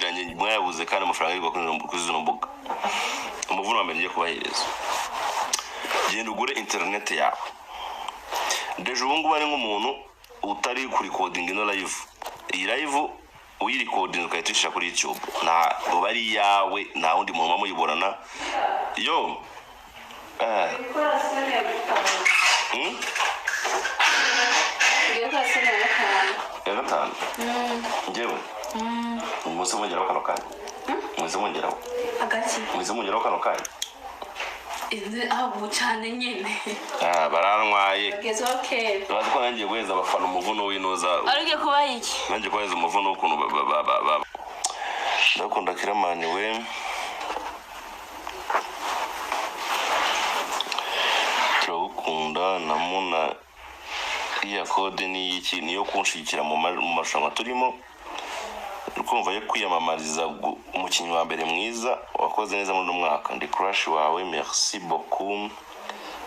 mwaraziranye mwayabuze kandi amafaranga y'igwa kuri zino mbuga. Umuvuno wa mbere ngiye kubahereza, genda ugure internet yawe. Deje ubu ngubu ari nk'umuntu utari kuri recording ino live. Iyi live uyirecording ukayitisha kuri YouTube, na bari yawe nta wundi muntu muyiborana. Yo ya gatanu njyewe umunsi mungeraho kano kanya umunsi mungeraho agaki umunsi mungeraho kano kanya aho cyane nyine barantwaye gezo okay bazi ko nangiye guheza abafana umuvuno w'inoza arige kuba iki nangiye guheza umuvuno w'ukuntu ndakunda Kiramani we turagukunda namuna iya code ni iki niyo kunshikira mu marushanwa turimo ukumva yo kwiyamamariza umukinnyi wa mbere mwiza wakoze neza muri mwaka. Ndi crush wawe, merci beaucoup.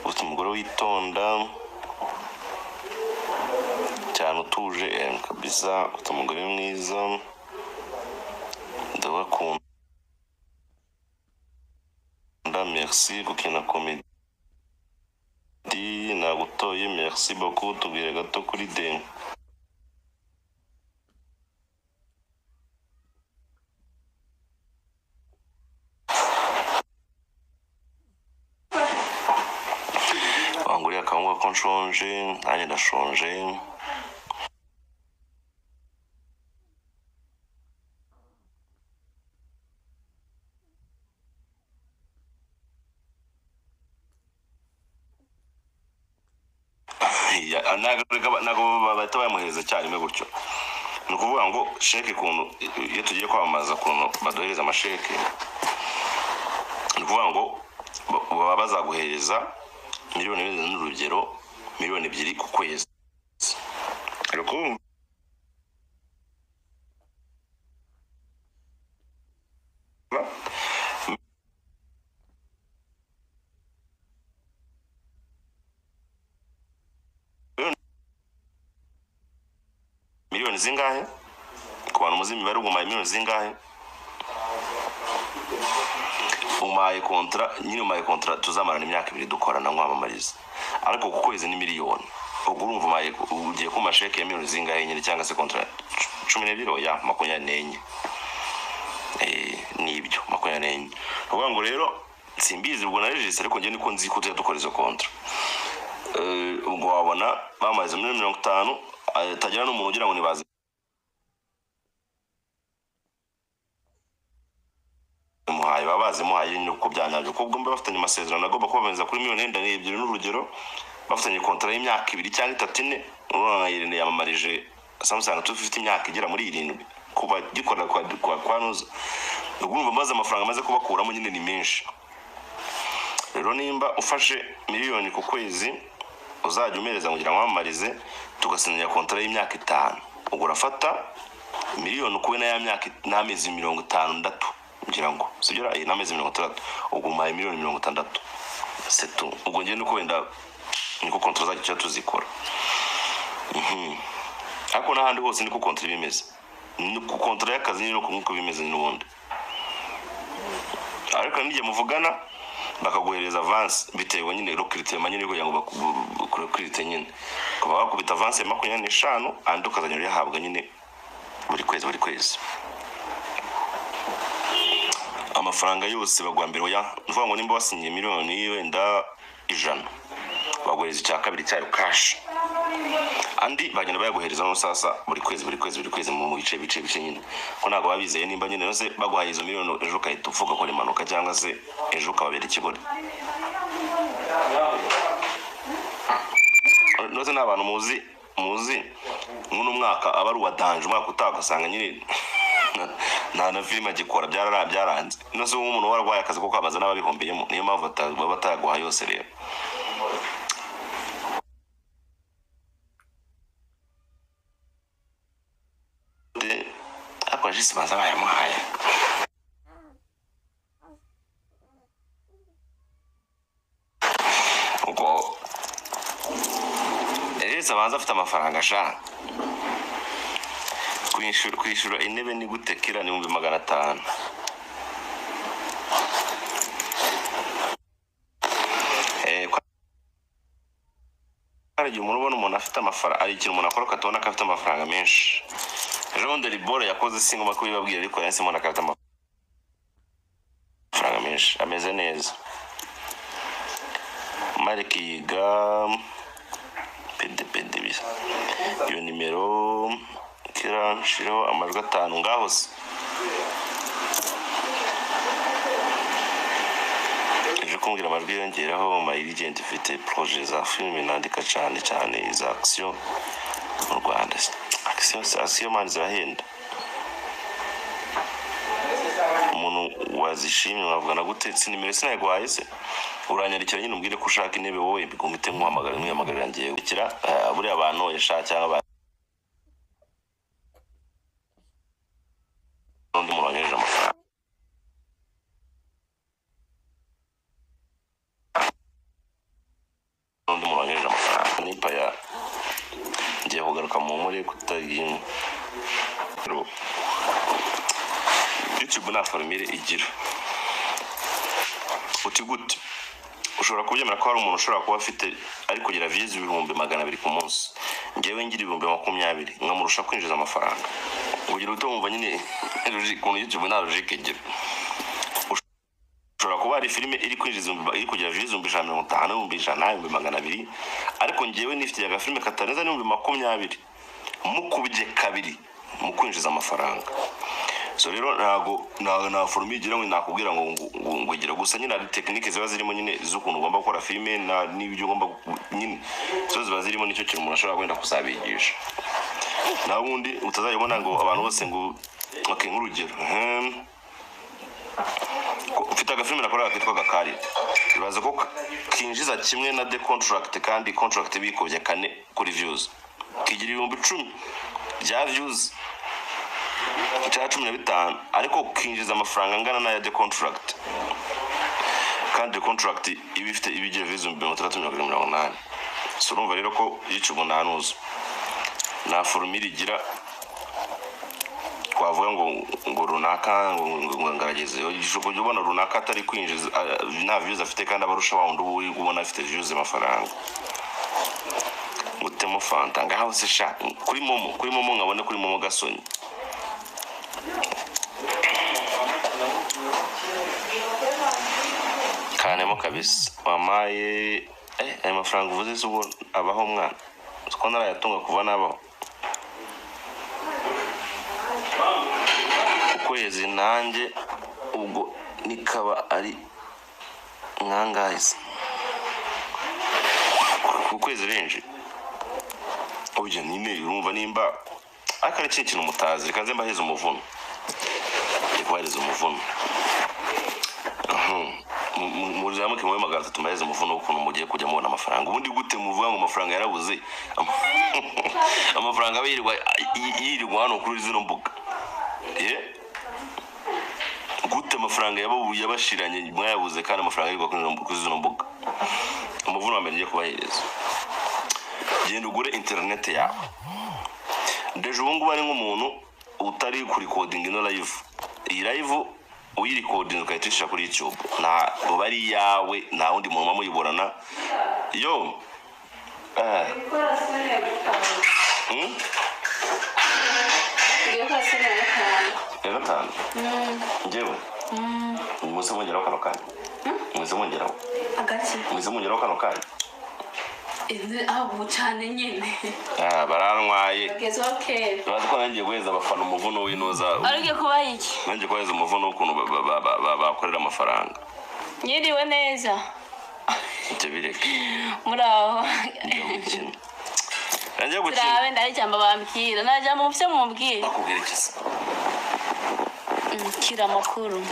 Ufite umugore witonda cyane utuje kabisa, ufite umugore mwiza ndabakunda. Merci gukina comedy nagutoye, merci beaucoup. Tubwire gato kuri Deni. Wanguriye akanguka ko nshonje, nanjye ndashonje. Nago bahita bamuhereza cyane gutyo. Ni ukuvuga ngo sheke kuntu iyo tugiye kwamamaza kuntu baduhereza amasheke, ni ukuvuga ngo baba bazaguhereza miliyoni n'urugero miliyoni 2 ku kwezi. Ariko miliyoni zingahe ku bantu muzi imibare ugumaye miliyoni zingahe? Umaye kontra tuzamarana imyaka 2 dukorana nkwamamariza, ariko ku kwezi ni miliyoni. Ubwo urumva umaye ugiye ku masheke ya miliyoni zingahe nyine, cyangwa se kontra 12 ya 24 nibyo 24. Uvuga ngo rero simbizi ubwo naregistre, ariko ngiye niko nzi ko dukora izo kontra. Ubwo wabona bamaze muri 50 tajana n'umuntu ugira ngo nibaze muhaye babaze muhaye nuko byanyabyo kubwo mbe bafatanye amasezerano agomba kubameza kuri miliyoni 2 n'urugero, bafatanye kontra y'imyaka 2 cyangwa 3 urana Irene yamamarije Samsung tufite imyaka igera muri 7 kuba gikora kwa nuza. Ubwo maze amafaranga maze kubakuramo nyine ni menshi. Rero nimba ufashe miliyoni ku kwezi uzajya umereza kugira ngo amamarize, tugasinya kontra y'imyaka 5. Ubwo urafata miliyoni kuwe na ya myaka n'amezi 56 ngira ngo sibyo ari n'amezi 60, ubwo maye miliyoni 60 setu. Ubwo ngiye nuko wenda niko kontra zajya tuzikora. Ako n'ahandi hose niko kontra bimeze, niko kontra y'akazi niko bimeze n'ubundi. Ariko ngiye muvugana bakaguhereza avance bitewe nyine recruitment nyine kugira ngo bakurikirite nyine kuba bakubita avance ya 25 andi ukazanya yahabwa nyine buri kwezi. Amafaranga yose bagwa mbere oya, mvuga ngo nimba wasinye miliyoni wenda 100 baguhereza icya kabiri cyayo cash, andi bagenda bayaguhereza no sasa buri kwezi mu bice nyine, ko ntago babizeye nimba nyine nose baguhaye izo miliyoni ejo kahita uvuga ko rimanuka cyangwa se ejo kababera ikigori. Nose n'abantu muzi nk'uno mwaka abaru wadanje umwaka utagasanga nyine na film agikora byaranze. Nose umuntu warwaye akazi ko kwamaza n'ababihombeyemo, niyo mpamvu bataguha yose rero. Jisi baza bayamuhaye ubwo Elisa banza afite amafaranga sha kwishyura intebe ni gute kira ni 500. Hari igihe umuntu ubona umuntu afite amafaranga, ari ikintu umuntu akora ukabona ko afite amafaranga menshi. Ejo bundi Libore yakoze singoma kubibabwira, ariko yanse umuntu akafite amafaranga menshi, ameze neza. Mariki yiga pede bisa iyo nimero kira nshiro amajwi 5 ngaho se. Je kumbwira amajwi yongeraho Mayirigent ifite projet za filime nandika cyane za action mu Rwanda. Action man zirahenda. Umuntu wazishimye wavugana gute nimero sinayigwaye se uranyarikira nyine umbwire ko ushaka intebe wowe bigumite nk'uhamagara ngiye kira buri abantu yashaka cyangwa undi muntu wanyereje amafaranga. Nipa ya ngiye kugaruka mu muri kutagira YouTube na formire igira uti gute ushobora kubyemera ko hari umuntu ushobora kuba afite ari kugira views 200 ku munsi, ngewe ngira 20 nkamurusha kwinjiza amafaranga. Ugira utumva nyine logique YouTube na logique igira. Ushobora kuba ari filime iri kwinjiza iri kugira views 150 200 ariko ngewe nifitiye agafilime kataneza 20 mukubye kabiri mu kwinjiza amafaranga. So rero na formule igira ngo nakubwira ngo igira gusa nyine ari technique ziba zirimo nyine z'ukuntu ugomba gukora filime na n'ibyo ugomba nyine zo ziba zirimo nicyo kintu umuntu ashobora kwenda kusabigisha. Na ubundi utazayibona ngo abantu bose ngo okay nk'urugero ufite agafilime nakora kitwa Gakari, bibaza ko kinjiza kimwe na the contract, kandi contract bikobye 4 kuri views kigira 10,000 bya views cya 15 ariko kinjiza amafaranga angana na ya the contract, kandi contract ibifite ibigira views 380. So urumva rero ko YouTube nanuzo na formule igira kwavuga ngo runaka ngo ngarageze ijisho ubona runaka atari kwinjiza na views afite kandi abarusha wundi uri kubona afite views amafaranga utemo fanta ngaho se sha kuri momo nkabone kuri momo gasoni kanemo kabisa wamaye ayo mafaranga uvuze zubo abaho mwana uko narayatunga kuva nabaho ukwezi nanjye ubwo nikaba ari nkangahize ukwezi renje uje nyine urumva nimba akari kintu mutazi reka nze mbaheze umuvuno ikwariza umuvuno muri zamuke mu magana tumaheze umuvuno ukuntu mugiye kujya mubona amafaranga. Ubundi gute muvuga ngo amafaranga yarabuze amafaranga yirirwa hano kuri zino mbuga gute amafaranga yabashiranye mwayabuze kandi amafaranga yirirwa kuri zino mbuga. Umuvuno wamenye ngiye kubahereza, genda ugure internet yawe. Deje ubungu bari nk'umuntu utari kuri coding no live, iyi live uyiri coding ukayitisha kuri YouTube na bari yawe na undi muntu mamuyiborana yo njyewe muze mongeraho kano kanya muze mongeraho agaki muze mongeraho kano kanya aho cyane nyine barantwaye bageze okay bazi ko nangiye guheza abafana umuvuno w'inoza arige kuba iki nangiye guheza umuvuno w'ukuntu bakorera amafaranga. Nyiriwe neza ibyo bireke muraho nangiye gukina turabe ndajyamba bambwira najyamba mufite mubwire bakubwira iki kira makuru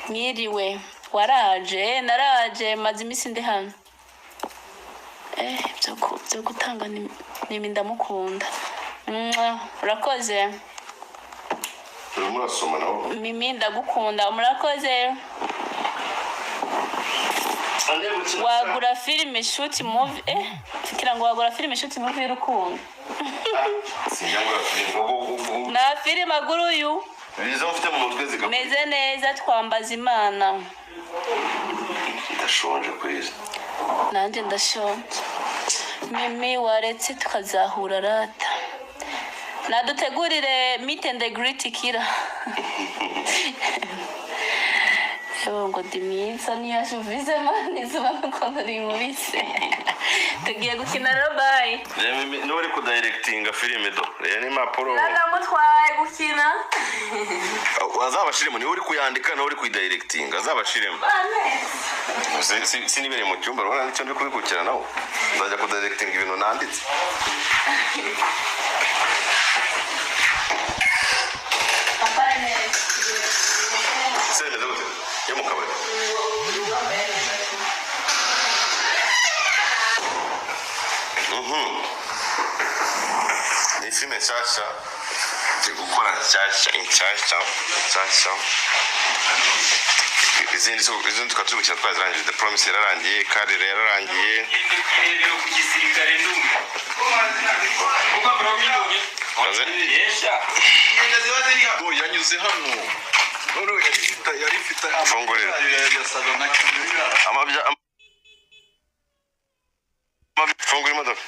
nyiriwe waraje naraje maze imisi ndi hano byo gutanga nimi ndamukunda urakoze murasoma naho mimi ndagukunda murakoze wagura filime shoot movie fikira ngo wagura filime shoot movie y'urukundo sinjya filime na filime agura uyu izo mfite mu mutwe zigapfa meze neza twambaza imana ndashonje kwezi nanjye ndashonje mimi waretse tukazahura rata nadutegurire meet and greet kira ngo ndi mwiza niyashuvize mani zuba nuko ntari mubise tugiye gukina rero bayi niba uri kudirectinga filime do rero ni mapuro nagamutwaye gukina azabashiremo niba uri kuyandika nawe uri kudirectinga azabashiremo sinibereye mu cyumba urabona nicyo ndi kubikurikirana nawe nzajya kudirectinga ibintu nanditse semeze gute yo mu kabari ni filime nshyashya turi gukora nshyashya izindi tukaba turi gukina twazirangije The Promise yararangiye Karire yararangiye ku gisirikare ndumva yanyuze hano yari ifite fungurira fungura imodoka